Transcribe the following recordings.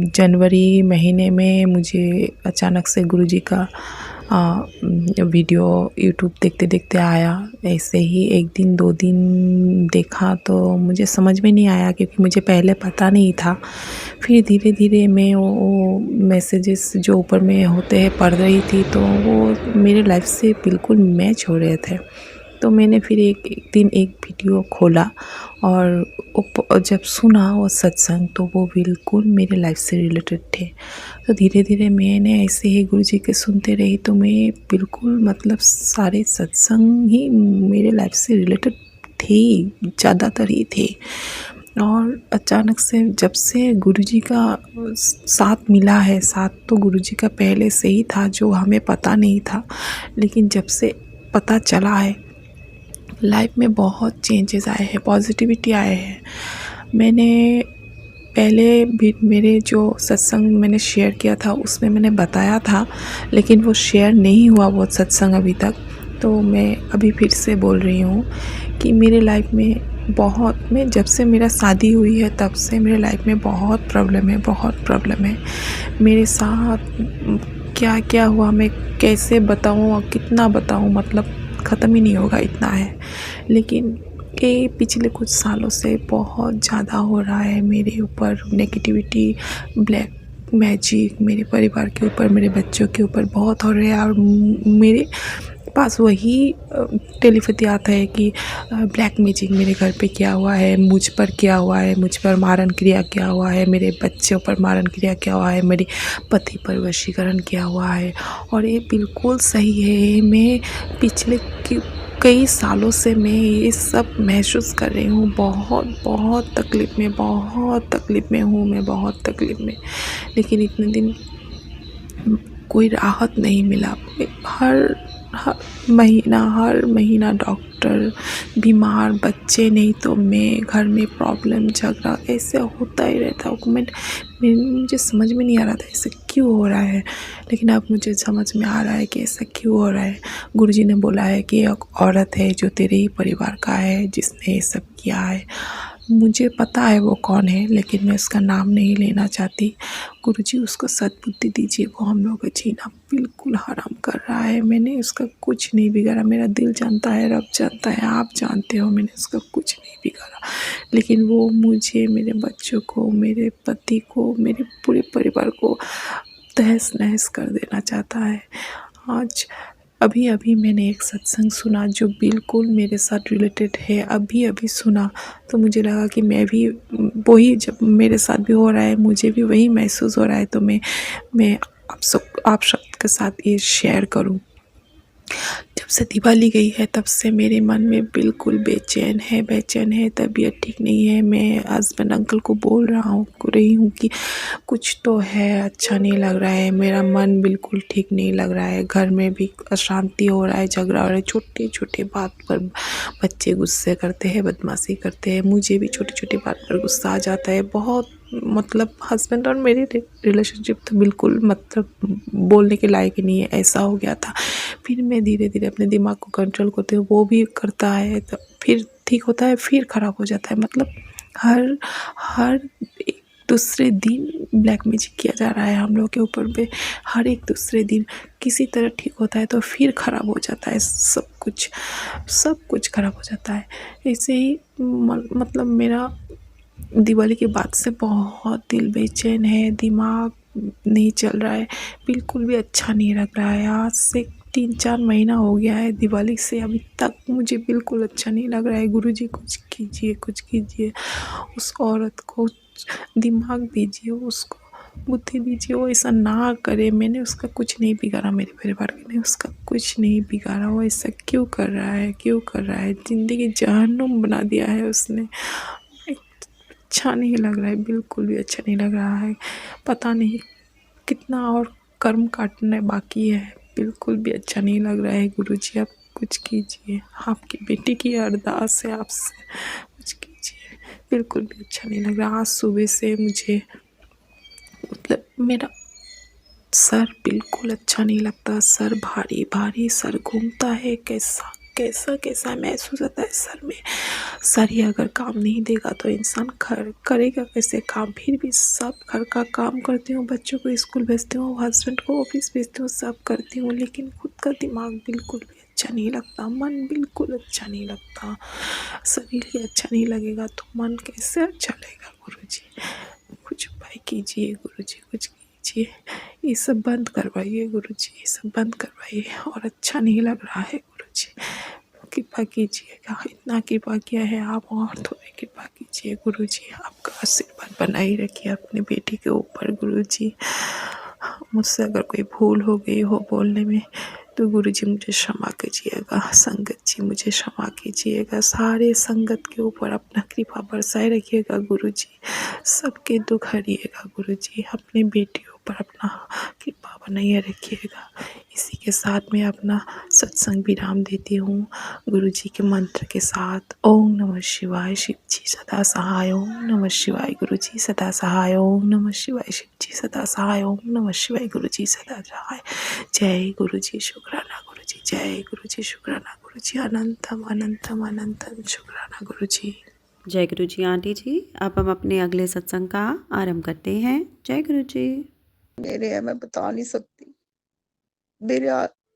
जनवरी महीने में मुझे अचानक से गुरुजी का वीडियो यूट्यूब देखते देखते आया। ऐसे ही 1 दिन 2 दिन देखा तो मुझे समझ में नहीं आया, क्योंकि मुझे पहले पता नहीं था। फिर धीरे धीरे मैं वो मैसेजेस जो ऊपर में होते हैं पढ़ रही थी, तो वो मेरे लाइफ से बिल्कुल मैच हो रहे थे। तो मैंने फिर एक दिन एक वीडियो खोला और जब सुना वो सत्संग, तो वो बिल्कुल मेरे लाइफ से रिलेटेड थे। तो धीरे धीरे मैंने ऐसे ही गुरुजी के सुनते रही, तो मैं बिल्कुल मतलब सारे सत्संग ही मेरे लाइफ से रिलेटेड थे ही, ज़्यादातर ही थे। और अचानक से जब से गुरुजी का साथ मिला है, साथ तो गुरुजी का पहले से ही था जो हमें पता नहीं था, लेकिन जब से पता चला है, लाइफ में बहुत चेंजेस आए हैं, पॉजिटिविटी आए हैं। मैंने पहले भी मेरे जो सत्संग मैंने शेयर किया था उसमें मैंने बताया था, लेकिन वो शेयर नहीं हुआ वो सत्संग अभी तक। तो मैं अभी फिर से बोल रही हूँ कि मेरे लाइफ में बहुत, मैं जब से मेरा शादी हुई है तब से मेरे लाइफ में बहुत प्रॉब्लम है, बहुत प्रॉब्लम है। मेरे साथ क्या क्या हुआ मैं कैसे बताऊँ और कितना बताऊँ, मतलब ख़त्म ही नहीं होगा, इतना है। लेकिन ये पिछले कुछ सालों से बहुत ज़्यादा हो रहा है मेरे ऊपर नेगेटिविटी, ब्लैक मैजिक मेरे परिवार के ऊपर, मेरे बच्चों के ऊपर बहुत हो रहा है। और मेरे पास वही टेलीपैथी आता है कि ब्लैक मैजिक मेरे घर पे क्या हुआ है, मुझ पर क्या हुआ है, मुझ पर मारण क्रिया क्या हुआ है, मेरे बच्चों पर मारण क्रिया क्या हुआ है, मेरे पति पर वशीकरण क्या हुआ है। और ये बिल्कुल सही है। मैं पिछले कई सालों से मैं ये सब महसूस कर रही हूँ। बहुत बहुत तकलीफ़ में, बहुत तकलीफ़ में हूँ मैं, बहुत तकलीफ़ में। लेकिन इतने दिन कोई राहत नहीं मिला। हर हर महीना डॉक्टर, बीमार बच्चे, नहीं तो मैं, घर में प्रॉब्लम, झगड़ा, ऐसे होता ही रहता है। मुझे समझ में नहीं आ रहा था ऐसे क्यों हो रहा है, लेकिन अब मुझे समझ में आ रहा है कि ऐसा क्यों हो रहा है। गुरुजी ने बोला है कि एक औरत है जो तेरे ही परिवार का है जिसने ये सब किया है। मुझे पता है वो कौन है, लेकिन मैं उसका नाम नहीं लेना चाहती। गुरुजी उसको सद्बुद्धि दीजिए, वो हम लोग का जीना बिल्कुल हराम कर रहा है। मैंने उसका कुछ नहीं बिगाड़ा, मेरा दिल जानता है, रब जानता है, आप जानते हो, मैंने उसका कुछ नहीं बिगाड़ा। लेकिन वो मुझे, मेरे बच्चों को, मेरे पति को, मेरे पूरे परिवार को तहस नहस कर देना चाहता है। आज अभी अभी मैंने एक सत्संग सुना जो बिल्कुल मेरे साथ रिलेटेड है, अभी अभी सुना। तो मुझे लगा कि मैं भी वही, जब मेरे साथ भी हो रहा है, मुझे भी वही महसूस हो रहा है, तो मैं आप सबके साथ ये शेयर करूं। जब से दिवाली गई है तब से मेरे मन में बिल्कुल बेचैन है, तबीयत ठीक नहीं है। मैं हस्बैंड अंकल को बोल रही हूँ कि कुछ तो है, अच्छा नहीं लग रहा है, मेरा मन बिल्कुल ठीक नहीं लग रहा है। घर में भी अशांति हो रहा है, झगड़ा हो रहा है, छोटे छोटे बात पर बच्चे गुस्से करते हैं, बदमाशी करते हैं, मुझे भी छोटी छोटी बात पर गुस्सा आ जाता है बहुत। मतलब हस्बैंड और मेरी रिलेशनशिप तो बिल्कुल मतलब बोलने के लायक ही नहीं है, ऐसा हो गया था। फिर मैं धीरे धीरे अपने दिमाग को कंट्रोल करती हूँ, वो भी करता है, तो फिर ठीक होता है, फिर ख़राब हो जाता है। मतलब हर हर एक दूसरे दिन ब्लैक मैजिक किया जा रहा है हम लोग के ऊपर पे। हर एक दूसरे दिन किसी तरह ठीक होता है तो फिर ख़राब हो जाता है, सब कुछ ख़राब हो जाता है। ऐसे ही मतलब मेरा दिवाली के बाद से बहुत दिल बेचैन है, दिमाग नहीं चल रहा है, बिल्कुल भी अच्छा नहीं लग रहा है। आज से 3-4 महीना हो गया है दिवाली से अभी तक, मुझे बिल्कुल अच्छा नहीं लग रहा है। गुरुजी कुछ कीजिए, कुछ कीजिए, उस औरत को दिमाग दीजिए, उसको बुद्धि दीजिए, वो ऐसा ना करे। मैंने उसका कुछ नहीं बिगाड़ा, मेरे परिवार ने उसका कुछ नहीं बिगाड़ा। वो ऐसा क्यों कर रहा है, क्यों कर रहा है? ज़िंदगी जहन्नुम बना दिया है उसने। अच्छा नहीं लग रहा है, बिल्कुल भी अच्छा नहीं लग रहा है। पता नहीं कितना और कर्म काटना बाकी है, बिल्कुल भी अच्छा नहीं लग रहा है। गुरुजी आप कुछ कीजिए, आपकी बेटी की अरदास है आपसे, कुछ कीजिए, बिल्कुल भी अच्छा नहीं लग रहा। आज सुबह से मुझे मतलब मेरा सर बिल्कुल अच्छा नहीं लगता, सर भारी भारी, सर घूमता है, कैसा कैसा महसूस होता है सर में। सर ही अगर काम नहीं देगा तो इंसान करेगा कैसे काम। फिर भी सब घर का काम करती हूँ, बच्चों को स्कूल भेजती हूँ, हस्बैंड को ऑफिस भेजती हूँ, सब करती हूँ, लेकिन खुद का दिमाग बिल्कुल भी अच्छा नहीं लगता, मन बिल्कुल अच्छा नहीं लगता। शरीर ही अच्छा नहीं लगेगा तो मन कैसे अच्छा लगेगा। गुरुजी कुछ उपाय कीजिए, गुरुजी कुछ कीजिए, ये सब बंद करवाइए गुरुजी, ये सब बंद करवाइए, और अच्छा नहीं लग रहा है गुरुजी, कृपा कीजिएगा। इतना कृपा किया है आप, और थोड़ी कृपा कीजिए गुरुजी। आपका आशीर्वाद बनाए रखिए अपने बेटी के ऊपर गुरुजी। मुझसे अगर कोई भूल हो गई हो बोलने में तो गुरुजी मुझे क्षमा कीजिएगा। संगत जी मुझे क्षमा कीजिएगा। सारे संगत के ऊपर अपना कृपा बरसाए रखिएगा गुरुजी। सबके दुख हरिएगा गुरुजी। अपने बेटियों पर अपना कृपा बनाए रखिएगा। इसी के साथ मैं अपना सत्संग विराम देती हूँ गुरुजी के मंत्र के साथ। ओम नमः शिवाय, शिव जी सदा सहाय। ओम नमः शिवाय, गुरुजी सदा सहाय। ओम नमः शिवाय, शिव जी सदा सहाय। ओम नमः शिवाय, गुरुजी सदा सहाय। जय गुरुजी, शुक्राना गुरुजी। जय गुरुजी, शुक्राना गुरुजी। अनंतम अनंतम अनंतम शुक्राना गुरुजी। जय गुरु जी। आंटी जी, अब हम अपने अगले सत्संग का आरंभ करते हैं। जय गुरु जी। मेरे है, मैं बता नहीं सकती। मेरे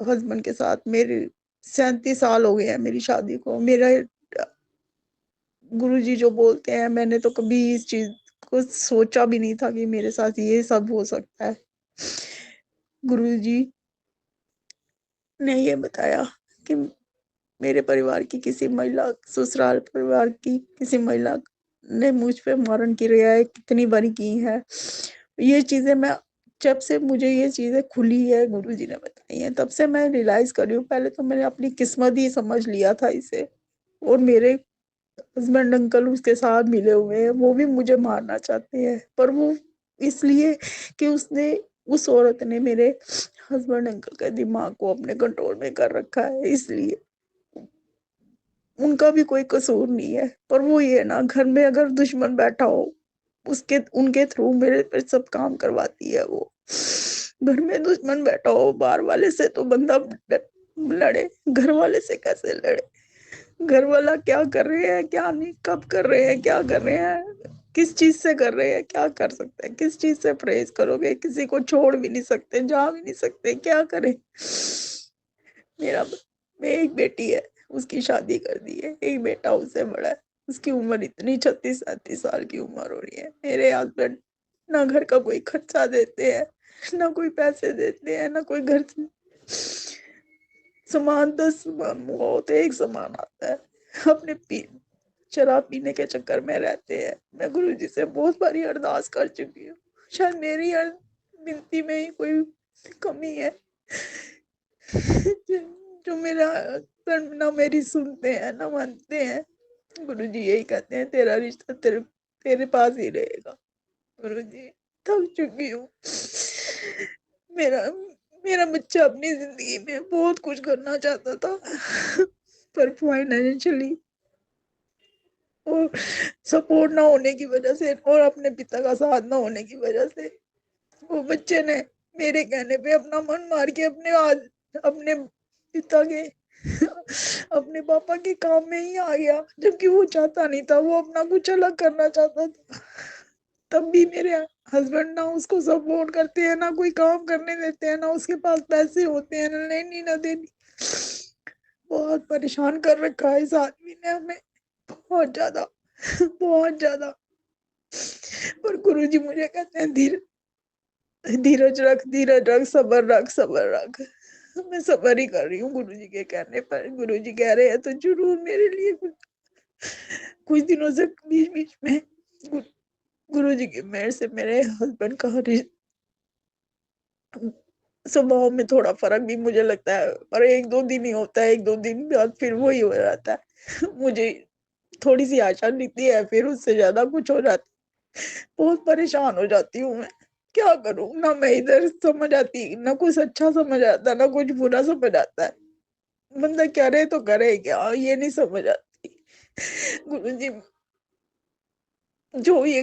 हस्बैंड के साथ मेरे 37 साल हो गए हैं मेरी शादी को। मेरा गुरुजी जो बोलते हैं, मैंने तो कभी इस चीज को सोचा भी नहीं था कि मेरे साथ ये सब हो सकता है। गुरुजी ने ये बताया कि मेरे परिवार की किसी महिला, ससुराल परिवार की किसी महिला ने मुझ पे मारण की रियायत कितनी बारी की है। ये चीजें मैं, जब से मुझे ये चीजें खुली है गुरुजी ने बताई है, तब से मैं रियलाइज कर रही हूँ। पहले तो मैंने अपनी किस्मत ही समझ लिया था इसे, और मेरे हस्बैंड अंकल उसके साथ मिले हुए हैं, वो भी मुझे मारना चाहते हैं, पर वो इसलिए कि उसने, उस औरत ने मेरे हस्बैंड अंकल के दिमाग को अपने कंट्रोल में कर रखा है, इसलिए। उनका भी कोई कसूर नहीं है, पर वो ये ना, घर में अगर दुश्मन बैठा हो, उसके उनके थ्रू मेरे पे सब काम करवाती है वो। घर में दुश्मन बैठा हो, बाहर वाले से तो बंदा लड़े, घर वाले से कैसे लड़े। घर वाला क्या कर रहे हैं, क्या नहीं, कब कर रहे हैं, क्या कर रहे हैं, किस चीज से कर रहे हैं, क्या कर सकते हैं, किस चीज से परहेज करोगे। किसी को छोड़ भी नहीं सकते, जा भी नहीं सकते, क्या करें। मेरा मैं एक बेटी है, उसकी शादी कर दी है। एक बेटा उससे बड़ा है, उसकी उम्र इतनी 36-37 साल की उम्र हो रही है। मेरे हस्बैंड ना घर का कोई खर्चा देते हैं, ना कोई पैसे देते हैं, ना कोई घर से सामान। 10 सामान हुआ होते, एक सामान आता है। अपने शराब पीने के चक्कर में रहते हैं। मैं गुरु जी से बहुत बारी अरदास कर चुकी हूँ, शायद मेरी हर विनती में ही कोई कमी है। जो मेरा हस्बैंड ना मेरी सुनते हैं, ना मानते हैं। गुरु जी यही कहते हैं, तेरा रिश्ता तेरे तेरे पास ही रहेगा। गुरु जी थक चुकी हूँ। मेरा मेरा बच्चा अपनी जिंदगी में बहुत कुछ करना चाहता था, पर फाइनेंशियली और सपोर्ट ना होने की वजह से, और अपने पिता का साथ ना होने की वजह से, वो बच्चे ने मेरे कहने पे अपना मन मार के अपने पिता के अपने पापा के काम में ही आ गया, जबकि वो चाहता नहीं था। वो अपना कुछ अलग करना चाहता था। तब भी मेरे हस्बैंड ना उसको सपोर्ट करते हैं, ना कोई काम करने देते हैं, ना उसके पास पैसे होते हैं, ना लेनी ना देनी। बहुत परेशान कर रखा है इस आदमी ने हमें, बहुत ज्यादा, बहुत ज्यादा। पर गुरुजी मुझे कहते हैं, धीरज रख, धीरज रख, सबर रख, सबर रख। मैं सबर ही कर रही हूँ गुरुजी के कहने पर। गुरुजी कह रहे हैं तो जरूर मेरे लिए कुछ दिनों से बीच बीच में गुरुजी की मेहर से मेरे हस्बैंड का स्वभाव में थोड़ा फर्क भी मुझे लगता है, पर 1-2 दिन ही होता है। 1-2 दिन बाद फिर वही हो जाता है। मुझे थोड़ी सी आशा दिखती है, फिर उससे ज्यादा कुछ हो जाता है। बहुत परेशान हो जाती हूँ मैं, क्या करूँ ना। मैं इधर समझ आती, ना कुछ अच्छा समझ आता, ना कुछ बुरा समझ आता है। बंदा करे तो करे क्या, ये नहीं समझ आती। गुरु जी जो ये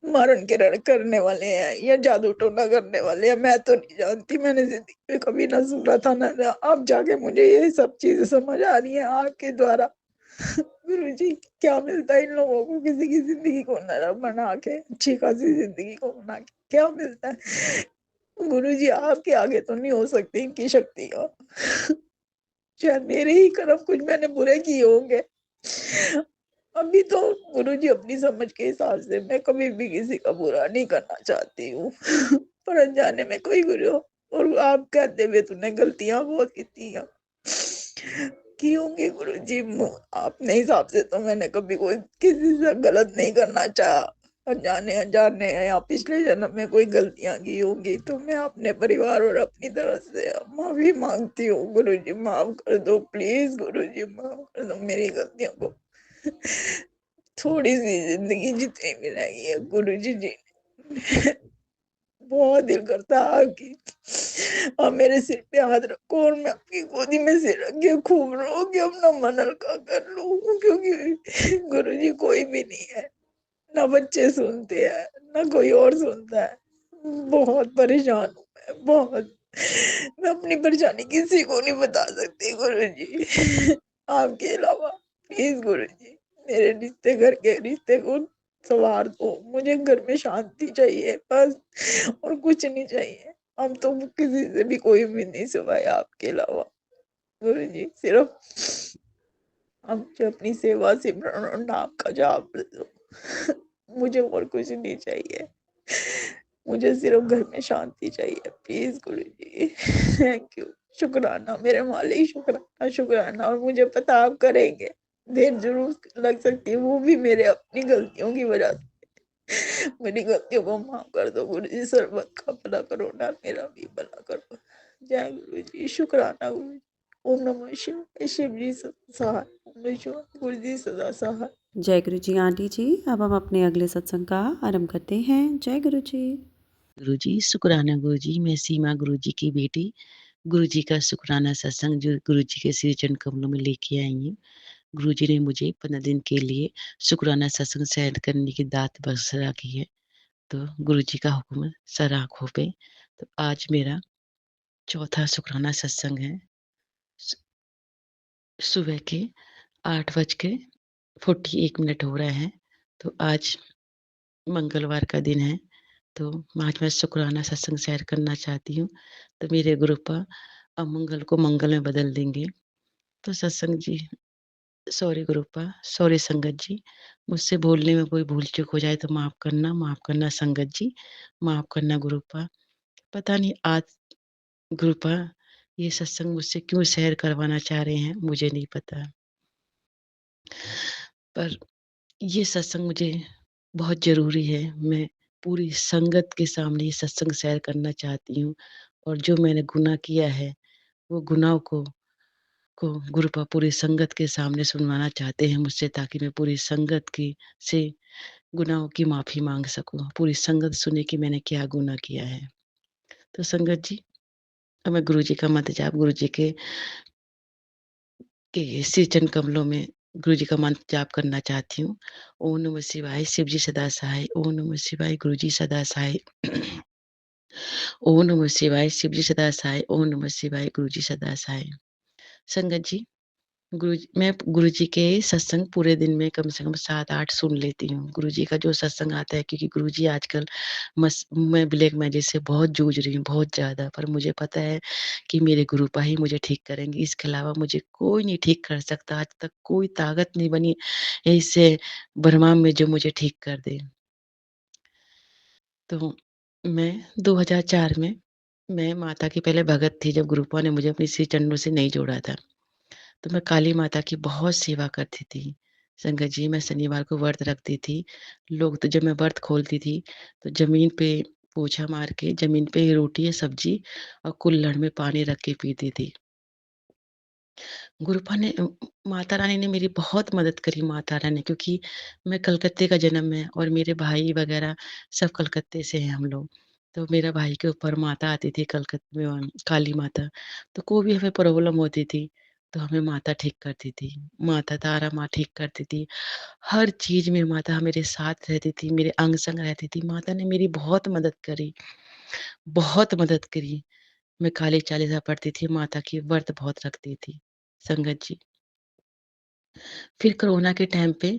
मारण किरण करने वाले हैं या जादू टोना करने वाले हैं, मैं तो नहीं जानती, मैंने ज़िंदगी में कभी ना सुना था ना अब जाके मुझे ये सब चीज़ें समझ आ रही हैं आपके द्वारा। गुरुजी, क्या मिलता है इन लोगों को किसी की ज़िंदगी को नरक बना के, अच्छी-खासी ज़िंदगी को बना के, क्या मिलता है? गुरुजी, आपके आगे तो नहीं हो सकती इनकी शक्ति का। शायद मेरे ही कर्म कुछ मैंने बुरे किए होंगे। अभी तो गुरुजी अपनी समझ के हिसाब से मैं कभी भी किसी का बुरा नहीं करना चाहती हूँ। पर अनजाने में कोई गुरु और आप कहते हुए तूने गलतियाँ बहुत की होंगी गुरुजी अपने हिसाब से तो मैंने कभी कोई किसी से गलत नहीं करना चाहा। अनजाने या पिछले जन्म में कोई गलतियाँ की होंगी तो मैं अपने परिवार और अपनी तरफ से माफ़ी माँगती हूँ। गुरुजी माफ़ कर दो प्लीज़ गुरुजी माफ़ कर दो मेरी गलतियों को। थोड़ी-सी ज़िंदगी जितनी भी रही है गुरुजी जी बहुत दिल करता है कि आप मेरे सिर पे हाथ रखो और मैं आपकी गोदी में सिर रख के खूब रो के अपना मन हल्का कर लूँ क्योंकि गुरुजी कोई भी नहीं है, ना बच्चे सुनते हैं, ना कोई और सुनता है। बहुत परेशान हूँ मैं, बहुत। मैं अपनी परेशानी किसी को नहीं बता सकती गुरुजी आपके अलावा। प्लीज़ गुरुजी मेरे रिश्ते घर के रिश्ते को सँवार दो। मुझे घर में शांति चाहिए बस और कुछ नहीं चाहिए। हम तो किसी से भी कोई उम्मीद नहीं सिवाय आपके अलावा। गुरुजी सिर्फ़ आप जो अपनी सेवा सिमरन और नाम का जाप लो। मुझे और कुछ नहीं चाहिए। मुझे सिर्फ़ घर में शांति चाहिए। Please Guruji thank you. शुक्राना मेरे मालिक, शुक्राना, शुक्राना और मुझे पता आप करेंगे। देर ज़रूर लग सकती है, वो भी मेरे अपनी गलतियों की वज़ह से। मेरी गलतियों को माफ़ कर दो गुरुजी, सर्वत का भला करो ना मेरा भी भला करो। जय गुरुजी, शुक्राना गुरुजी। ओम नमः शिवाय, शिव जी सहाय, ओम नमः शिवाय, गुरु जी सदा सहाय। जय गुरु जी आंटी जी। अब हम अपने अगले सत्संग का आरंभ करते हैं। जय गुरु जी। गुरुजी, शुक्राना गुरुजी, मैं सीमा गुरुजी की बेटी, गुरुजी का शुक्राना सत्संग जो गुरुजी के श्री चरण कमलों में लेके आई हूँ। गुरुजी ने मुझे 15 दिन के लिए शुक्राना सत्संग शेयर करने की दात बख्शा की है, तो गुरुजी का हुक्म सर आँखों पे। तो आज मेरा चौथा शुक्राना सत्संग है। सु सुबह के 8 बज के 41 हो रहे हैं, तो आज मंगलवार का दिन है, तो आज मैं शुक्राना सत्संग शेयर करना चाहती हूँ। तो मेरे गुरुपा अमंगल को मंगल में बदल देंगे। तो सत्संग जी सॉरी गुरुपा, सॉरी संगत जी, मुझसे बोलने में कोई भूल-चूक हो जाए तो माफ़ करना संगत जी, माफ़ करना गुरुपा। पता नहीं आज गुरुपा ये सत्संग मुझसे क्यों शेयर करवाना चाह रहे हैं, मुझे नहीं पता। पर ये सत्संग मुझे बहुत ज़रूरी है। मैं पूरी संगत के सामने ये सत्संग शेयर करना चाहती हूँ और जो मैंने गुनाह किया है, वो गुनाह को गुरुपा पूरी संगत के सामने सुनवाना चाहते हैं मुझसे ताकि मैं पूरी संगत की से गुनाहों की माफ़ी माँग सकूँ। पूरी संगत सुने कि मैंने क्या गुनाह किया है। तो संगत जी, अब मैं गुरुजी का मंत्र जाप गुरुजी के श्री चरण कमलों में गुरुजी का मंत्र जाप करना चाहती हूँ। ओम नमः शिवाय, शिव जी सदा सहाय। ओम नमः शिवाय, गुरुजी सदा सहाय। ओम नमः शिवाय, शिव जी सदा सहाय। ओम नमः शिवाय, गुरुजी सदा सहाय। संगत जी, मैं गुरुजी के सत्संग पूरे दिन में कम से कम 7-8 सुन लेती हूँ। गुरुजी का जो सत्संग आता है क्योंकि गुरुजी आजकल मैं ब्लैक मैजिक से बहुत जूझ रही हूँ, बहुत ज़्यादा। पर मुझे पता है कि मेरे गुरुपा ही मुझे ठीक करेंगे, इसके अलावा मुझे कोई नहीं ठीक कर सकता। आज तक कोई ताकत नहीं बनी है इससे ब्रह्मांड में जो मुझे ठीक कर दे। तो मैं 2004 में मैं माता की पहले भगत थी जब गुरुपा ने मुझे अपने श्री चरणों से नहीं जोड़ा था। तो मैं काली माता की बहुत सेवा करती थी। संगत जी, मैं शनिवार को व्रत रखती थी। लोग तो जब मैं व्रत खोलती थी, तो ज़मीन पे पोछा मार के ज़मीन पे रोटी या सब्ज़ी और कुल्हड़ में पानी रख के पीती थी। माता रानी ने मेरी बहुत मदद करी माता रानी क्योंकि मैं कलकत्ते का जन्म है और मेरे भाई वग़ैरह सब कलकत्ते से हैं हम लोग। तो मेरा भाई के ऊपर माता आती थी काली माता, तो कोई भी हमें प्रॉब्लम होती थी तो हमें माता ठीक करती थी। माता तारा माँ ठीक करती थी। हर चीज़ में माता मेरे साथ रहती थी, मेरे अंग-संग रहती थी। माता ने मेरी बहुत मदद करी, बहुत मदद करी। मैं काली चालीसा पढ़ती थी, माता की व्रत बहुत रखती थी, संगत जी। फिर कोरोना के टाइम पे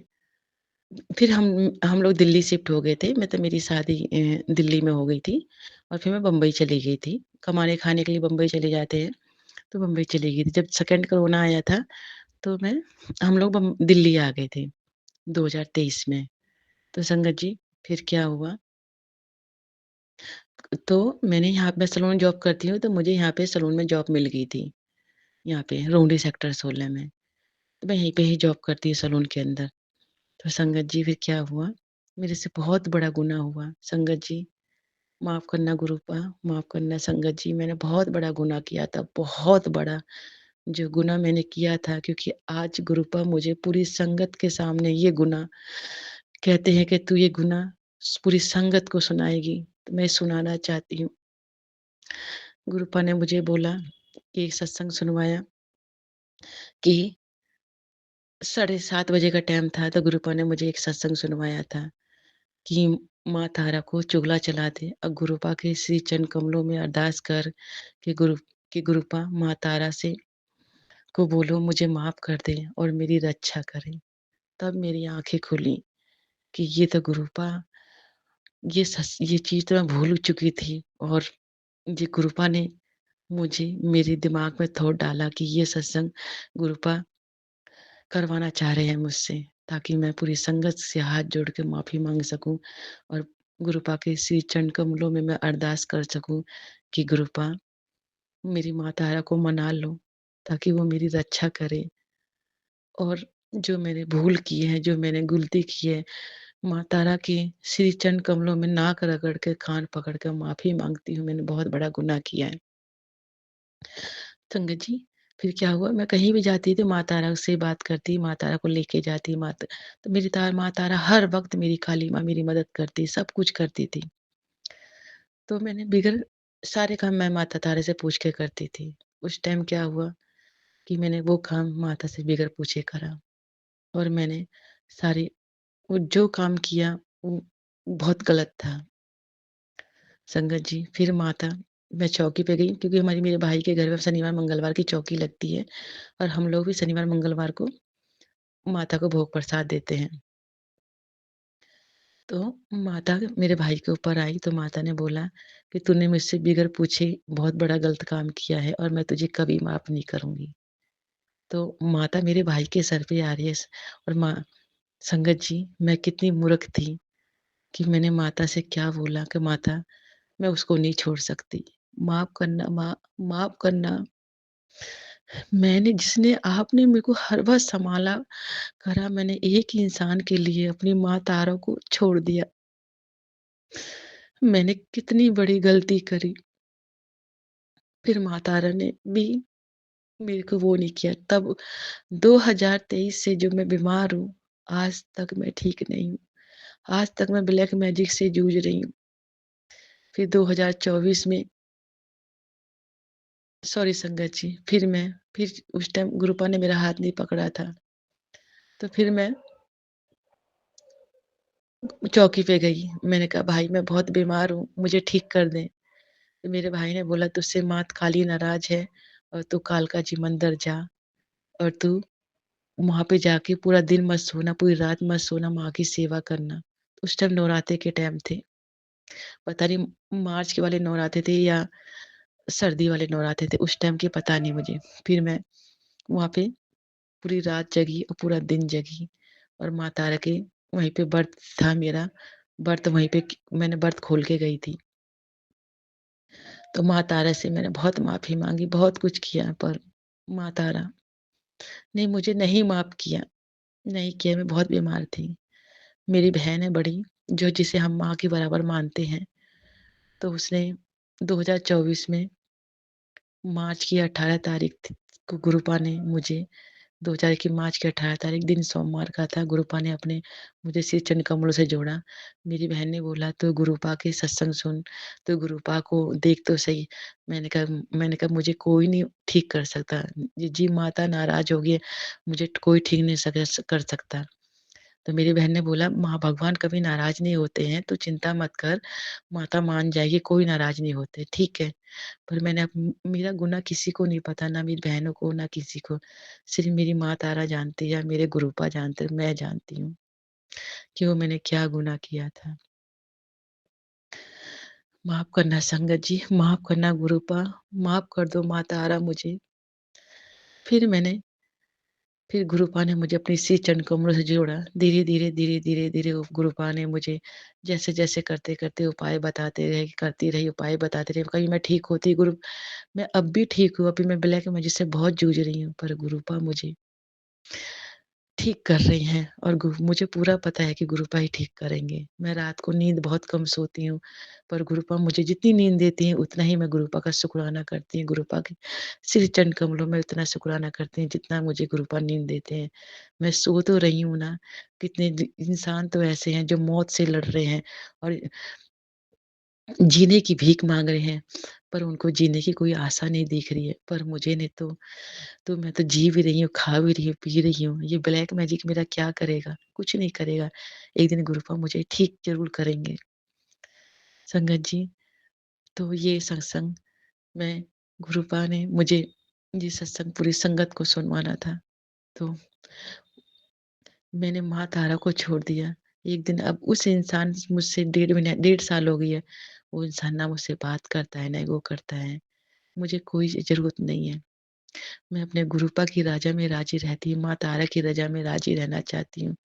फिर हम लोग दिल्ली शिफ्ट हो गए थे, मतलब मेरी शादी दिल्ली में हो गई थी और फिर मैं बम्बई चली गई थी। कमाने-खाने के लिए बम्बई चले जाते हैं, तो बम्बई चली गई थी। जब सेकंड कोरोना आया था, तो हम लोग दिल्ली आ गए थे 2023 में। तो संगत जी, फिर क्या हुआ, तो मैं सैलून जॉब करती हूँ, तो मुझे यहाँ पे सैलून में जॉब मिल गई थी, यहाँ पे रोहिणी सेक्टर 16 में। तो मैं यहीं पे ही जॉब करती हूँ सैलून के अंदर। तो संगत जी, फिर क्या हुआ, मेरे से बहुत बड़ा गुनाह हुआ। संगत जी, माफ़ करना गुरुपा, माफ़ करना संगत जी, मैंने बहुत बड़ा गुनाह किया था, बहुत बड़ा। जो गुनाह मैंने किया था, क्योंकि आज गुरुपा मुझे पूरी संगत के सामने ये गुनाह कहते हैं कि तू ये गुनाह पूरी संगत को सुनाएगी, तो मैं सुनाना चाहती हूँ। गुरुपा ने मुझे बोला कि एक सत्संग सुनवाया कि 7:30 बजे का टाइम था, तो गुरुपा ने मुझे एक सत्संग सुनवाया था कि माँ तारा को चुगला चला दे और गुरुपा के श्री चरण कमलों में अरदास कर कि गुरुपा माँ तारा से को बोलो मुझे माफ़ कर दे और मेरी रक्षा करे। तब मेरी आँखें खुली कि ये तो गुरुपा ये चीज़ तो मैं भूल चुकी थी और ये गुरुपा ने मुझे मेरे दिमाग में थॉट डाला कि ये सत्संग गुरुपा करवाना चाह रहे हैं मुझसे, ताकि मैं पूरी संगत से हाथ जोड़ के माफ़ी माँग सकूँ और गुरुपा के श्री चरण कमलों में मैं अरदास कर सकूँ कि गुरुपा मेरी माँ तारा को मना लो, ताकि वो मेरी रक्षा करे और जो मैंने भूल की है, जो मैंने गलती की है, माँ तारा के श्री चरण कमलों में नाक रगड़ के, कान पकड़ के माफ़ी माँगती हूँ, मैंने बहुत बड़ा गुनाह किया है। संगत जी, फिर क्या हुआ, मैं कहीं भी जाती तो माँ तारा से बात करती, माँ तारा को लेके जाती, तो मेरी माँ तारा हर वक़्त मेरी काली माँ मेरी मदद करती, सब कुछ करती थी। तो मैंने बिगड़ सारे काम मैं माता तारा से पूछ के करती थी। उस टाइम क्या हुआ कि मैंने वो काम माता से बगैर पूछे करा और मैंने सारी वो जो काम किया वो बहुत गलत था। संगत जी, फिर मैं चौकी पे गई, क्योंकि मेरे भाई के घर में शनिवार मंगलवार की चौकी लगती है और हम लोग भी शनिवार मंगलवार को माता को भोग प्रसाद देते हैं। तो माता मेरे भाई के ऊपर आई, तो माता ने बोला कि तूने मुझसे बगैर पूछे बहुत बड़ा गलत काम किया है और मैं तुझे कभी माफ़ नहीं करूँगी। तो माता मेरे भाई के सर पे आ रही है और संगत जी, मैं कितनी मूर्ख थी कि मैंने माता से क्या बोला कि माता मैं उसको नहीं छोड़ सकती। माफ़ करना माँ, माफ़ करना। जिसने आपने मेरे को हर बार सँभाला करा, मैंने एक ही इंसान के लिए अपनी माँ तारा को छोड़ दिया। मैंने कितनी बड़ी गलती करी। फिर माँ तारा ने भी मेरे को वो नहीं किया। तब 2023 से जो मैं बीमार हूँ, आज तक मैं ठीक नहीं हूँ। आज तक मैं ब्लैक मैजिक से जूझ रही हूँ। फिर 2024 में सॉरी संगत जी, फिर उस टाइम गुरुपा ने मेरा हाथ नहीं पकड़ा था। तो फिर मैं चौकी पे गई। मैंने कहा भाई मैं बहुत बीमार हूँ, मुझे ठीक कर दें। तो मेरे भाई ने बोला तुझसे माँ काली नाराज़ है और तू कालका जी मंदिर जा और तू वहाँ पे जाके पूरा दिन मत सोना, पूरी रात मत सोना, माँ की सेवा करना। उस टाइम नवरात्रे के टाइम थे। पता नहीं मार्च के वाले नवरात्रे थे या सर्दी वाले नवरात्रे थे, उस टाइम की पता नहीं मुझे। फिर मैं वहाँ पे पूरी रात जगी और पूरा दिन जगी और माँ तारा के वहीं पे व्रत था मेरा। व्रत वहीं पे मैंने व्रत खोल के गई थी। तो माँ तारा से मैंने बहुत माफ़ी माँगी, बहुत कुछ किया, पर माँ तारा ने मुझे नहीं माफ़ किया, नहीं किया। मैं बहुत बीमार थी। मेरी बहन है बड़ी, जिसे हम माँ के बराबर मानते हैं, तो उसने 2024 में मार्च की 18 तारीख को गुरुपा ने मुझे 2000 की मार्च की 18 तारीख दिन सोमवार का था। गुरुपा ने अपने मुझे श्री चरण कमलों से जोड़ा। मेरी बहन ने बोला, "तू गुरुपा के सत्संग सुन, तू गुरुपा को देख तो सही।" मैंने कहा मुझे कोई नहीं ठीक कर सकता। जी माता नाराज़ हो गई है, मुझे कोई ठीक नहीं कर सकता। तो मेरी बहन ने बोला, "माँ भगवान कभी नाराज़ नहीं होते हैं, तू चिंता मत कर, माता मान जाएगी, कोई नाराज़ नहीं होते।" ठीक है। पर मैंने मेरा गुनाह किसी को नहीं पता, ना मेरी बहनों को, ना किसी को। सिर्फ़ मेरी माँ तारा जानती है, मेरे गुरुपा जानते हैं, मैं जानती हूँ कि वो मैंने क्या गुनाह किया था। माफ़ करना संगत जी, माफ़ करना गुरुपा, माफ़ कर दो माँ तारा मुझे। फिर मैंने फिर गुरुपा ने मुझे अपनी श्री चरण कमलों से जोड़ा। धीरे-धीरे, धीरे-धीरे, धीरे वो गुरुपा ने मुझे जैसे-जैसे करते-करते उपाय बताते रहे, करती रही, उपाय बताते रहे। कहीं मैं ठीक होती मैं अब भी ठीक हूँ, अभी मैं ब्लैक मैजिक से बहुत जूझ रही हूँ, पर गुरुपा मुझे ठीक कर रही हैं और मुझे पूरा पता है कि गुरुपा ही ठीक करेंगे। मैं रात को नींद बहुत कम सोती हूँ, पर गुरुपा मुझे जितनी नींद देती हैं, उतना ही मैं गुरुपा का शुकराना करती हूँ। गुरुपा के श्री चरण कमलों में उतना शुकराना करती हूँ, जितना मुझे गुरुपा नींद देते हैं। मैं सो तो रही हूँ ना, कितने इंसान तो ऐसे हैं जो मौत से लड़ रहे हैं और जीने की भीख माँग रहे हैं, पर उनको जीने की कोई आशा नहीं दिख रही है। पर मुझे ने तो मैं तो जी भी रही हूँ, खा भी रही हूँ, पी रही हूँ। ये ब्लैक मैजिक मेरा क्या करेगा? कुछ नहीं करेगा। एक दिन गुरुपा मुझे ठीक ज़रूर करेंगे। संगत जी, तो ये सत्संग मैं गुरुपा ने मुझे ये सत्संग पूरी संगत को सुनवाना था। तो मैंने माँ तारा को छोड़ दिया। एक दिन अब उस इंसान मुझसे 1.5 साल हो गई है। वो इंसान ना मुझसे बात करता है, ना वो करता है। मुझे कोई ज़रूरत नहीं है। मैं अपने गुरुपा की राजा में राज़ी रहती हूँ, माँ तारा की रज़ा में राज़ी रहना चाहती हूँ।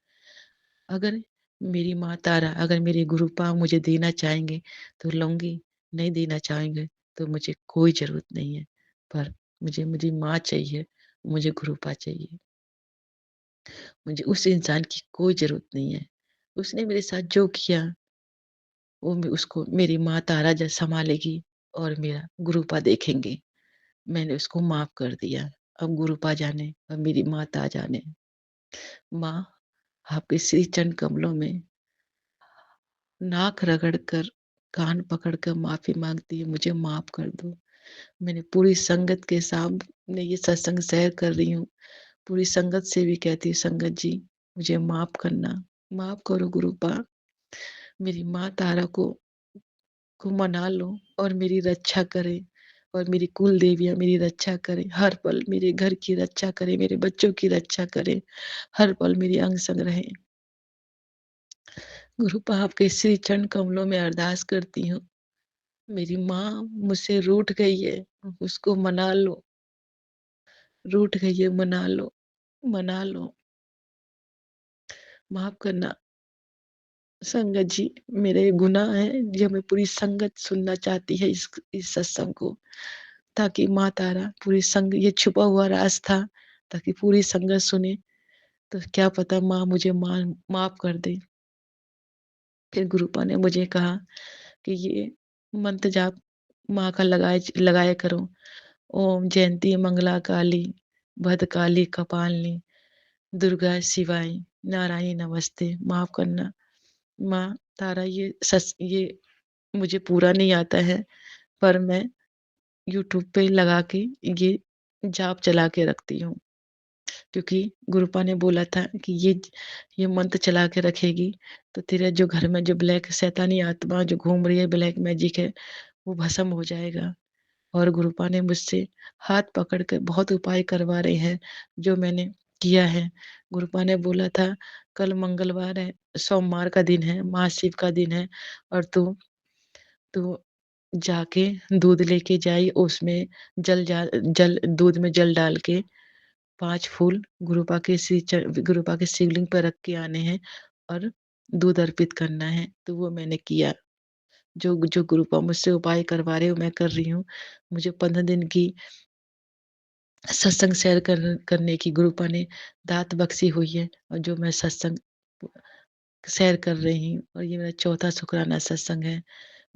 अगर मेरी माँ तारा, अगर मेरे गुरुपा मुझे देना चाहेंगे तो लूँगी, नहीं देना चाहेंगे तो मुझे कोई ज़रूरत नहीं है। पर मुझे मेरी माँ चाहिए, मुझे गुरुपा चाहिए। मुझे उस इंसान की कोई ज़रूरत नहीं है। उसने मेरे साथ जो किया वो मैं उसको मेरी माँ तारा सँभालेगी और मेरा गुरुपा देखेंगे। मैंने उसको माफ़ कर दिया। अब गुरुपा जाने, अब मेरी माता जाने। माँ, आपके श्री चरण कमलों में नाक रगड़ कर, कान पकड़ कर माफ़ी माँगती हूँ, मुझे माफ़ कर दो। मैंने पूरी संगत के सामने ये सत्संग शेयर कर रही हूँ। पूरी संगत से भी कहती हूँ, संगत जी, मुझे माफ़ करना। माफ़ करो गुरुपा, मेरी माँ तारा को मना लो और मेरी रक्षा करें और मेरी कुल देवियाँ मेरी रक्षा करें। हर पल मेरे घर की रक्षा करें, मेरे बच्चों की रक्षा करें। हर पल मेरी अंग-संग रहें। गुरुपा आपके श्री चरण कमलों में अरदास करती हूँ। मेरी माँ मुझसे रूठ गई है, उसको मना लो। रूठ गई है, मना लो, मना लो। माफ़ करना संगत जी, मेरे गुनाह हैं जो मैं पूरी संगत सुनना चाहती है इस सत्संग को, ताकि माँ तारा पूरी ये छुपा हुआ राज था, ताकि पूरी संगत सुने, तो क्या पता माँ मुझे माफ़ कर दे। फिर गुरुपा ने मुझे कहा कि ये मंत्र जाप माँ का लगाया करो। ओम जयंती मंगला काली, भद्रकाली कपालिनी, दुर्गा शिवाय, नारायणी नमस्ते। माफ़ करना माँ तारा, ये मुझे पूरा नहीं आता है, पर मैं यूट्यूब पे लगा के ये जाप चला के रखती हूँ। क्योंकि गुरुपा ने बोला था कि ये मंत्र चला के रखेगी, तो तेरा जो घर में जो ब्लैक शैतानी आत्मा जो घूम रही है, ब्लैक मैजिक है, वो भस्म हो जाएगा। और गुरुपा ने मुझसे हाथ पकड़ के बहुत उपाय करवा रहे हैं, जो मैंने किया है। गुरुपा ने बोला था, कल मंगलवार है, सोमवार का दिन है, महाशिव का दिन है और तू जाके दूध लेके जाई, उसमें जल दूध में जल डाल के 5 फूल गुरुपा के शिवलिंग पर रख के आने हैं और दूध अर्पित करना है। तो वो मैंने किया। जो जो गुरुपा मुझसे उपाय करवा रहे हो मैं कर रही हूँ। मुझे 15 दिन की सत्संग शेयर करने की गुरुपा ने दात बख्शी हुई है और जो मैं सत्संग शेयर कर रही हूँ और ये मेरा चौथा शुक्राना सत्संग है।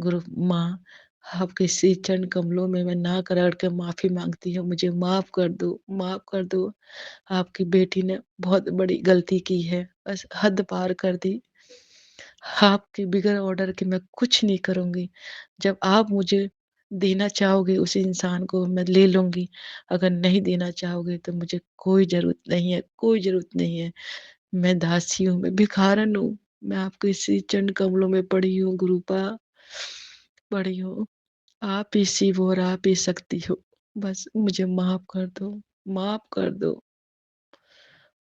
गुरु माँ, आपके श्री चरण कमलों में मैं नाक रगड़ के माफ़ी माँगती हूँ, मुझे माफ़ कर दो, माफ़ कर दो। आपकी बेटी ने बहुत बड़ी गलती की है, बस हद पार कर दी। आपके बगैर ऑर्डर के मैं कुछ नहीं करूँगी। जब आप मुझे देना चाहोगे उस इंसान को मैं ले लूँगी, अगर नहीं देना चाहोगे तो मुझे कोई ज़रूरत नहीं है, कोई ज़रूरत नहीं है। मैं दासी हूँ, मैं भिखारन हूँ, मैं आपके श्री चरण कमलों में पड़ी हूँ गुरूपा, पड़ी हूँ। आप ही शिव और आप ही शक्ति हो। बस मुझे माफ़ कर दो, माफ़ कर दो।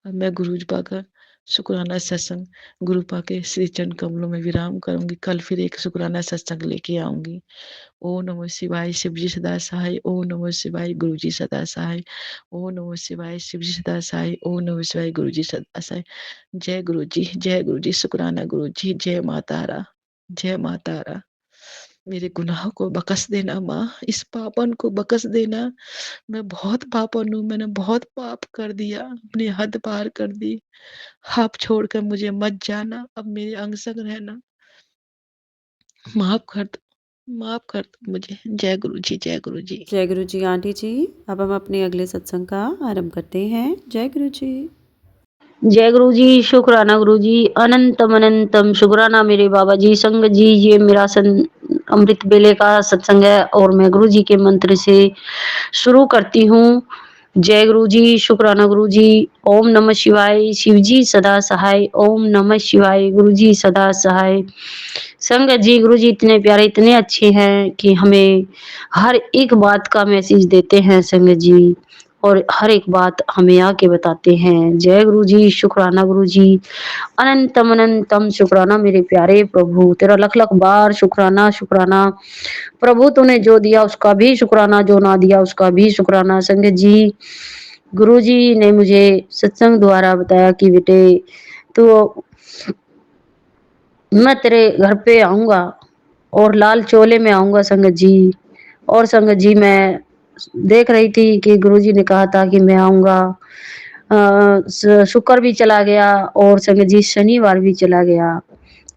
और मैं गुरुजी का शुक्राना सत्संग गुरुपा के श्री चरण कमलों में विराम करूँगी। कल फिर एक शुक्राना सत्संग लेके आऊँगी। ओम नमः शिवाय, शिवजी सदा सहाय। ओम नमः शिवाय, गुरुजी सदा सहाय। ओम नमः शिवाय, शिवजी सदा सहाय। ओम नमः शिवाय, गुरुजी सदा सहाय। जय गुरुजी, जय गुरुजी, शुक्राना गुरुजी, जय माँ तारा, जय माँ तारा। मेरे गुनाहों को बख्श देना माँ, इस पापन को बख्श देना। मैं बहुत पापन हूँ, मैंने बहुत पाप कर दिया, अपनी हद पार कर दी। आप छोड़कर मुझे मत जाना, अब मेरे अंग संग रहना। माफ़ कर दो, माफ़ कर दो मुझे। जय गुरुजी, जय गुरुजी। जय गुरु जी आंटी जी। अब हम अपने अगले सत्संग का आरंभ करते हैं। जय गुरु जी। जय गुरु जी, शुक्राना गुरु जी, अनंतम अनंतम शुक्राना मेरे बाबा जी, संग जी। ये मेरा अमृत बेले का सत्संग है और मैं गुरु जी के मंत्र से शुरू करती हूँ। जय गुरु जी, शुक्राना गुरु जी। ओम नमः शिवाय, शिव जी सदा सहाय। ओम नमः शिवाय, गुरु जी सदा सहाय। संगत जी, गुरु जी इतने प्यारे, इतने अच्छे हैं कि हमें हर एक बात का मैसेज देते हैं संगत जी, और हर एक बात हमें आके बताते हैं। जय गुरु जी, शुक्राना गुरु जी, अनंतम अनंतम शुक्राना मेरे प्यारे प्रभु, तेरा लख लख बार शुक्राना शुक्राना। प्रभु तूने जो दिया उसका भी शुक्राना, जो ना दिया उसका भी शुक्राना। संगत जी, गुरु जी ने मुझे सत्संग द्वारा बताया कि बेटे तो मैं तेरे घर पे आऊंगा और लाल चोले में आऊंगा संगत जी। और संगत जी, मैं देख रही थी कि गुरुजी ने कहा था कि मैं आऊंगा। शुक्र भी चला गया और संगत जी शनिवार भी चला गया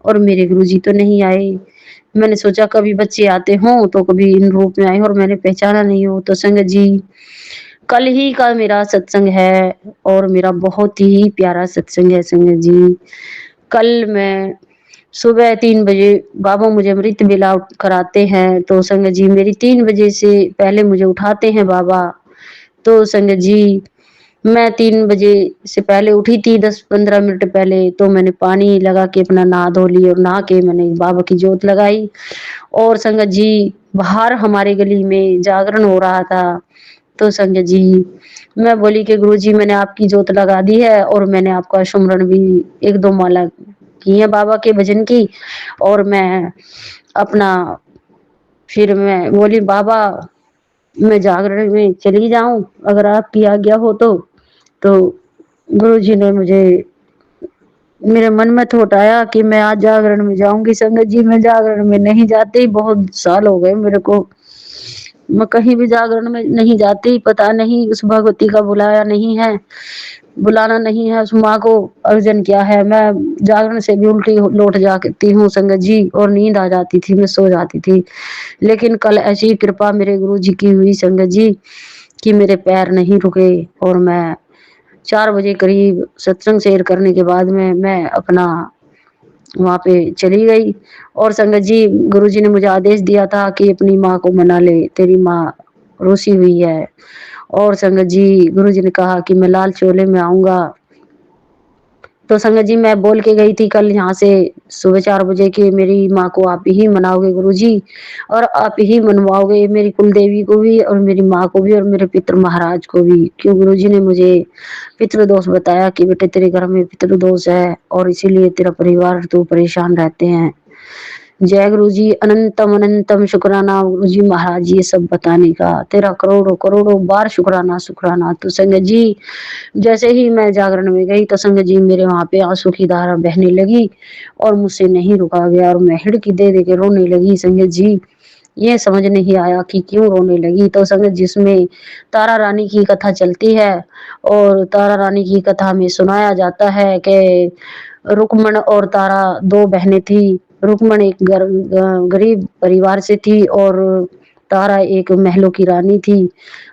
और मेरे गुरुजी तो नहीं आए। मैंने सोचा कभी बच्चे आते हों तो कभी इन रूप में आए और मैंने पहचाना नहीं हो। तो संगत जी, कल ही का मेरा सत्संग है और मेरा बहुत ही प्यारा सत्संग है संगत जी। कल मैं सुबह 3 बजे बाबा मुझे अमृत वेला कराते हैं, तो संगत जी मेरी 3 बजे से पहले मुझे उठाते हैं बाबा। तो संगत जी, मैं 3 बजे से पहले उठी थी, 10-15 मिनट पहले, तो मैंने पानी लगा के अपना नहा धो ली और नहा के मैंने बाबा की जोत लगाई। और संगत जी, बाहर हमारे गली में जागरण हो रहा था। तो संगत जी, मैं बोली कि गुरुजी मैंने आपकी जोत लगा दी है और मैंने आपका सुमरन भी 1-2 माला की है बाबा के भजन की। और मैं अपना फिर मैं बोली बाबा मैं जागरण में चली जाऊं अगर आपकी आज्ञा हो तो गुरुजी ने मुझे मेरे मन में थॉट आया कि मैं आज जागरण में जाऊंगी। संगत जी, मैं जागरण में नहीं जाती, बहुत साल हो गए मेरे को, मैं कहीं भी जागरण में नहीं जाती। पता नहीं उस भगवती का बुलाया नहीं है, बुलाना नहीं है, उस माँ को अर्जन क्या है। मैं जागरण से भी उल्टी लौट जाती हूँ संगत जी, और नींद आ जाती थी, मैं सो जाती थी। लेकिन कल ऐसी कृपा मेरे गुरु जी की हुई संगत जी कि मेरे पैर नहीं रुके और मैं 4 बजे करीब सत्संग शेयर करने के बाद में मैं अपना वहाँ पे चली गई। और संगत जी, गुरुजी ने मुझे आदेश दिया था कि अपनी माँ को मना ले, तेरी माँ रुसी हुई है। और संगत जी, गुरुजी ने कहा कि मैं लाल चोले में आऊंगा। तो संगत जी, मैं बोल के गई थी कल यहाँ से सुबह 4 बजे कि मेरी माँ को आप ही मनाओगे गुरुजी, और आप ही मनवाओगे मेरी कुल देवी को भी और मेरी माँ को भी और मेरे पितृ महाराज को भी। क्यों गुरुजी ने मुझे पितृदोष बताया कि बेटे तेरे घर में पितृदोष है और इसीलिए तेरा परिवार तो परेशान रहते हैं। जय गुरु जी, अनंतम अनंतम शुक्राना गुरु जी महाराज, ये सब बताने का तेरा करोड़ों करोड़ों बार शुक्राना शुक्राना। तो संगत जी, जैसे ही मैं जागरण में गई तो संगत जी मेरे वहां पे आंसू की धारा बहने लगी और मुझसे नहीं रुका गया और मैं हिड़की दे दे के रोने लगी। संगत जी, ये समझ नहीं आया कि क्यों रोने लगी। तो संगत जिसमें तारा रानी की कथा चलती है और तारा रानी की कथा में सुनाया जाता है कि रुक्मण और तारा 2 बहनें थी रुक्मण एक गरीब परिवार से थी और तारा एक महलों की रानी थी।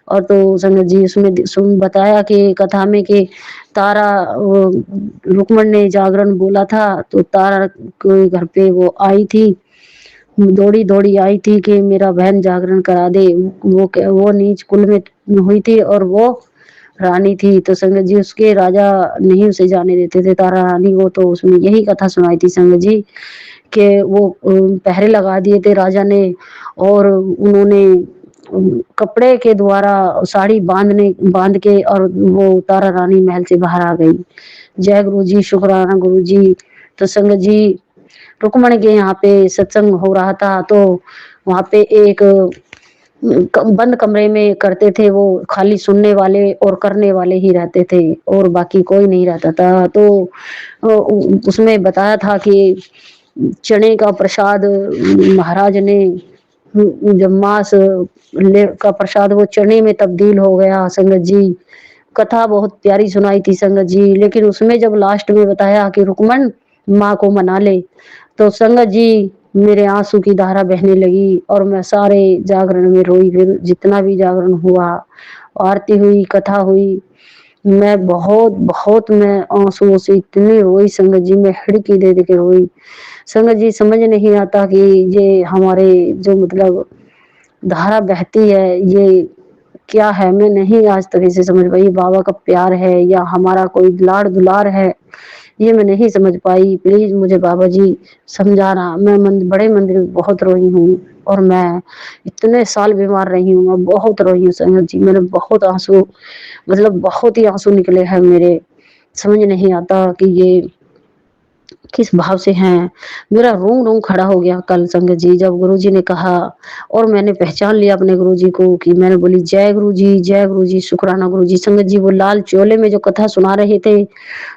और तो संगत जी उसमें बताया कि कथा में कि तारा रुक्मण ने जागरण बोला था तो तारा के घर पे वो आई थी, दौड़ी दौड़ी आई थी कि मेरा बहन जागरण करा दे। वो नीच कुल में हुई थी और वो रानी थी। तो संगत जी उसके राजा नहीं उसे जाने देते थे तारा रानी को। तो उसमें यही कथा सुनाई थी संगत जी कि वो पहरे लगा दिए थे राजा ने और उन्होंने कपड़े के द्वारा साड़ी बांध के और वो तारा रानी महल से बाहर आ गई। जय गुरु जी, शुक्राना गुरु जी। तो संगत जी रुक्मण के यहाँ पे सत्संग हो रहा था तो वहाँ पे एक बंद कमरे में करते थे, वो खाली सुनने वाले और करने वाले ही रहते थे और बाकी कोई नहीं रहता था। तो उसमें बताया था कि चने का प्रसाद महाराज ने जब मांस का प्रसाद वो चने में तब्दील हो गया। संगत जी कथा बहुत प्यारी सुनाई थी संगत जी। लेकिन उसमें जब लास्ट में बताया कि रुक्मण माँ को मना ले तो संगत जी मेरे आंसू की धारा बहने लगी और मैं सारे जागरण में रोई। फिर जितना भी जागरण हुआ, आरती हुई, कथा हुई, मैं बहुत बहुत मैं आंसुओं से इतनी रोई संगत जी, मैं हिड़की दे के रोई। संगत जी समझ नहीं आता कि ये हमारे जो मतलब धारा बहती है ये क्या है, मैं नहीं आज तक इसे समझ पाई। बाबा का प्यार है या हमारा कोई लाड़ दुलार है, ये मैं नहीं समझ पाई। प्लीज मुझे बाबा जी समझाना। मैं बड़े मंदिर में बहुत रोई हूँ और मैं इतने साल बीमार रही हूँ, मैं बहुत रोई हूँ संगत जी। मैंने बहुत आंसू मतलब बहुत ही आंसू निकले हैं मेरे। समझ नहीं आता कि ये किस भाव से हैं। मेरा रोम रोम खड़ा हो गया कल संगत जी जब गुरुजी ने कहा और मैंने पहचान लिया अपने गुरुजी को कि मैंने बोली जय गुरु जी, शुक्राना गुरु जी। संगत जी वो लाल चोले में जो कथा सुना रहे थे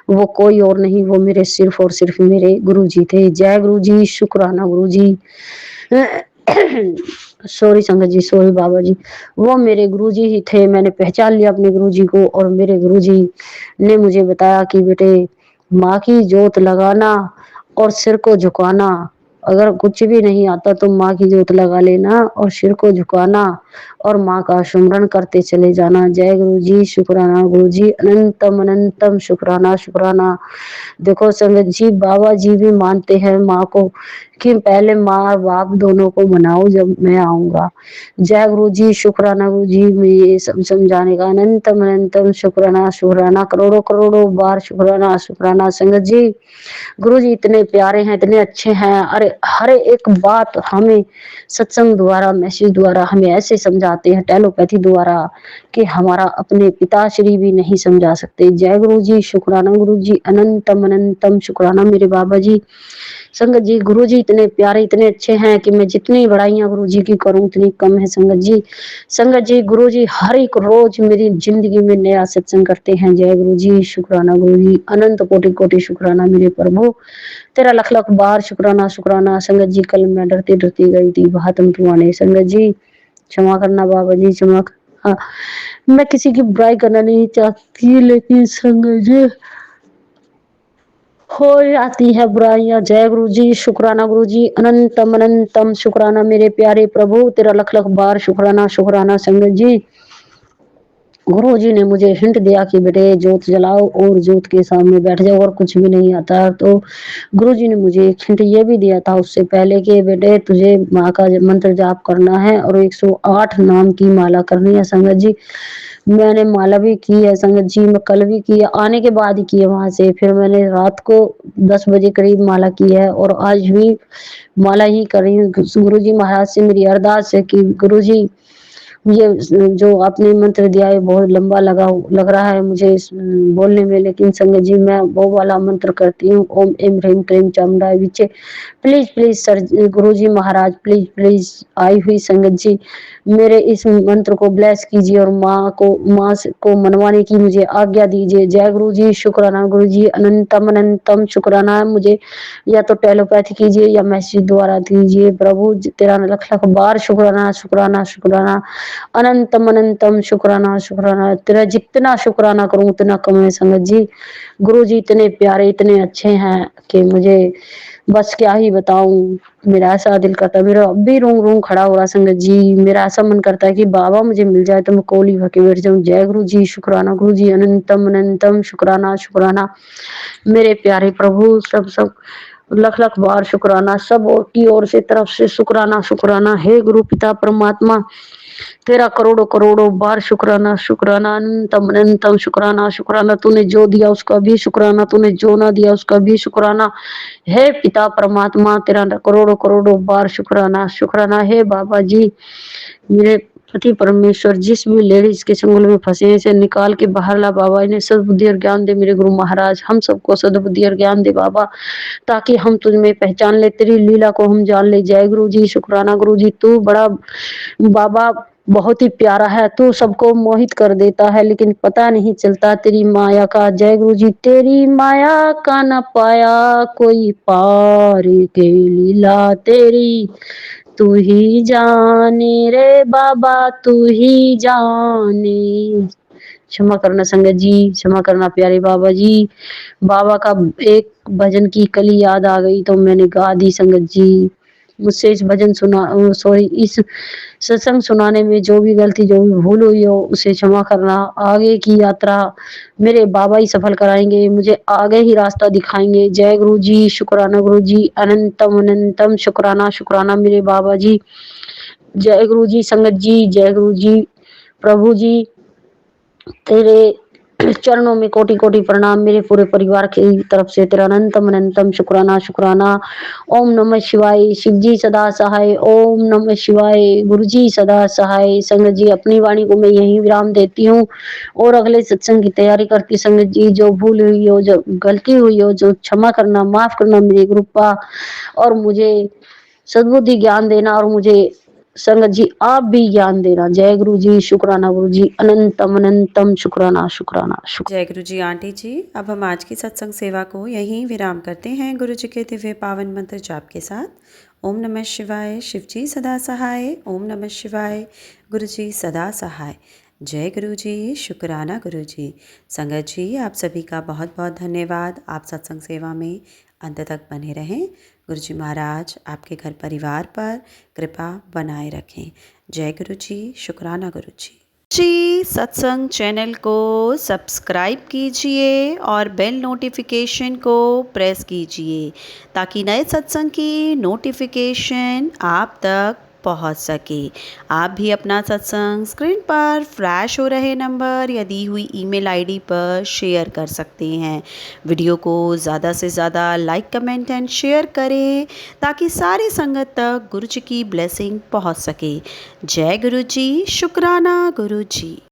वो कोई और नहीं, वो मेरे सिर्फ और सिर्फ मेरे गुरुजी थे। जय गुरु जी, शुक्राना गुरु जी। सॉरी संगत जी, सॉरी बाबा जी, वो मेरे गुरुजी ही थे। मैंने पहचान लिया अपने गुरुजी को और मेरे गुरुजी ने मुझे बताया कि बेटे माँ की जोत लगाना और सिर को झुकाना, अगर कुछ भी नहीं आता तो माँ की जोत लगा लेना और सिर को झुकाना और माँ का सुमरन करते चले जाना। जय गुरु जी, शुक्राना गुरु जी, अनंतम अनंतम शुक्राना शुक्राना। देखो संगत जी बाबा जी भी मानते हैं माँ को कि पहले माँ बाप दोनों को मनाओ जब मैं आऊंगा। जय गुरु जी, शुक्राना गुरु जी, मैं ये सब समझाने का अनंतम अनंतम शुक्राना शुक्राना, करोड़ों करोड़ों बार शुक्राना शुक्राना। संगत जी गुरु जी इतने प्यारे हैं, इतने अच्छे हैं। अरे हर एक बात हमें सत्संग द्वारा मैसेज द्वारा हमें ऐसे समझाते हैं टेलोपैथी द्वारा कि हमारा अपने पिताश्री भी नहीं समझा सकते। जय गुरु जी, शुक्राना गुरु जी, अनंतम अनंतम शुक्राना मेरे बाबा जी। संगत जी गुरु जी इतने प्यारे इतने अच्छे हैं कि मैं जितनी बड़ाइयां गुरु जी की करूं उतनी कम है संगत जी। संगत जी गुरु जी हर एक रोज मेरी जिंदगी में नया सत्संग करते हैं। जय गुरु जी, शुक्राना गुरु जी, अनंत कोटि कोटि शुक्राना मेरे प्रभु, तेरा लख लख बार शुक्राना शुक्राना। संगत जी कल मैं डरती डरती गई थी बात उनकी। संगत जी क्षमा करना बाबा जी, क्षमा करना। मैं किसी की बुराई करना नहीं चाहती लेकिन संगत जी हो जाती है बुराइयां। जय गुरु जी, शुक्राना गुरु जी, अनंतम अनंतम शुक्राना मेरे प्यारे प्रभु, तेरा लख लख बार शुक्राना शुक्राना। संगत जी गुरु जी ने मुझे हिंट दिया कि बेटे जोत जलाओ और जोत के सामने बैठ जाओ और कुछ भी नहीं आता। तो गुरु जी ने मुझे एक हिंट ये भी दिया था उससे पहले कि बेटे तुझे माँ का मंत्र जाप करना है और 108 नाम की माला करनी है। संगत जी मैंने माला भी की है संगत जी, मैं कल भी की है, आने के बाद ही की है वहां से। फिर मैंने रात को 10 बजे करीब माला की है और आज भी माला ही कर रही हूँ। गुरु जी महाराज से मेरी अरदास है कि गुरु जी ये जो आपने मंत्र दिया है बहुत लंबा लग रहा है मुझे इस बोलने में, लेकिन संगत जी मैं वो वाला मंत्र करती हूँ, ओम एम ह्रीम क्लीम चामुंडाय विचे। प्लीज प्लीज सर गुरु जी महाराज प्लीज प्लीज आई हुई संगत जी मेरे इस मंत्र को ब्लेस कीजिए और माँ को मनवाने की मुझे आज्ञा दीजिए। जय गुरु जी, शुक्राना गुरु जी, अनंतम अनंतम शुक्राना। मुझे या तो टेलोपैथी कीजिए या मैसेज द्वारा दीजिए प्रभु, तेरा लख लख बार शुक्राना शुक्राना शुक्राना। अनंतम अनंतम शुक्राना शुक्राना, तेरा जितना शुक्राना करूं उतना कम है संगत जी। गुरु जी इतने प्यारे इतने अच्छे हैं कि मुझे बस क्या ही बताऊं। मेरा ऐसा दिल करता है, मेरा अब भी रूं रूं खड़ा हो रहा संगत जी। मेरा ऐसा मन करता है कि बाबा मुझे मिल जाए तो मैं कोली भर के बैठ जाऊं। जय गुरु जी, शुक्राना गुरु जी, अनंतम अनंतम शुक्राना शुक्राना मेरे प्यारे प्रभु। सब लख लख बार शुक्राना, सब की ओर से तरफ से शुक्राना शुक्राना। हे गुरु पिता परमात्मा, तेरा करोड़ों करोड़ों बार शुक्राना शुक्राना, अनंतम अनंतम शुक्राना शुक्राना। तूने जो दिया उसका भी शुक्राना, तूने जो ना दिया उसका भी शुक्राना। हे पिता परमात्मा, तेरा करोड़ों करोड़ों बार शुक्राना शुक्राना। हे बाबा जी, मेरे पति परमेश्वर जिस भी लेडीज के चंगुल में फंसे हैं, इसे निकाल के बाहर ला बाबा। इन्हें सद्बुद्धि और ज्ञान दे मेरे गुरु महाराज, हम सबको सद्बुद्धि और ज्ञान दे बाबा, ताकि हम तुझ में पहचान ले, तेरी लीला को हम जान ले। जय गुरु जी, शुक्राना गुरु जी। तू बड़ा बाबा बहुत ही प्यारा है, तू सबको मोहित कर देता है लेकिन पता नहीं चलता तेरी माया का। जय गुरु जी, तेरी माया का न पाया कोई पार के लीला तेरी, तू ही जाने रे बाबा, तू ही जाने। क्षमा करना संगत जी, क्षमा करना प्यारे बाबा जी। बाबा का एक भजन की कली याद आ गई तो मैंने गा दी संगत जी। मुझसे इस भजन इस सत्संग सुनाने में जो भी गलती जो भी भूल हुई हो उसे क्षमा करना। आगे की यात्रा मेरे बाबा ही सफल कराएंगे, मुझे आगे ही रास्ता दिखाएंगे। जय गुरु जी, शुक्राना गुरु जी, अनंतम अनंतम शुक्राना शुक्राना मेरे बाबा जी। जय गुरु जी संगत जी, जय गुरु जी प्रभु जी। तेरे चरणों में कोटि कोटि प्रणाम मेरे पूरे परिवार की तरफ से। तेरा अनंतम अनंतम शुक्राना शुक्राना। ओम नमः शिवाय, शिव जी सदा सहाय। ओम नमः शिवाय, गुरु जी सदा सहाय। संगत जी, अपनी वाणी को मैं यहीं विराम देती हूँ और अगले सत्संग की तैयारी करती। संगत जी, जो भूल हुई हो, जो गलती हुई हो, जो क्षमा करना, माफ करना मेरे गुरुपा, और मुझे सद्बुद्धि ज्ञान देना, और मुझे संगत जी आप भी ज्ञान देना। जय गुरु जी, शुक्राना गुरु जी, अनंतम अनंतम शुक्राना शुक्राना शुक्राना। जय गुरु जी आंटी जी। अब हम आज की सत्संग सेवा को यहीं विराम करते हैं गुरु जी के दिव्य पावन मंत्र जाप के साथ। ओम नमः शिवाय, शिव जी सदा सहाय। ओम नमः शिवाय, गुरु जी सदा सहाय। जय गुरु जी, शुक्राना गुरु जी। संगत जी, आप सभी का बहुत बहुत धन्यवाद। आप सत्संग सेवा में अंत तक बने रहें। गुरु जी महाराज आपके घर परिवार पर कृपा बनाए रखें। जय गुरु जी, शुक्राना गुरु जी। सत्संग चैनल को सब्सक्राइब कीजिए और बेल नोटिफिकेशन को प्रेस कीजिए ताकि नए सत्संग की नोटिफिकेशन आप तक पहुंच सके। आप भी अपना सत्संग स्क्रीन पर फ्लैश हो रहे नंबर या दी हुई ईमेल आईडी पर शेयर कर सकते हैं। वीडियो को ज़्यादा से ज़्यादा लाइक, कमेंट एंड शेयर करें ताकि सारी संगत तक गुरु जी की ब्लेसिंग पहुंच सके। जय गुरु जी, शुक्राना गुरु जी।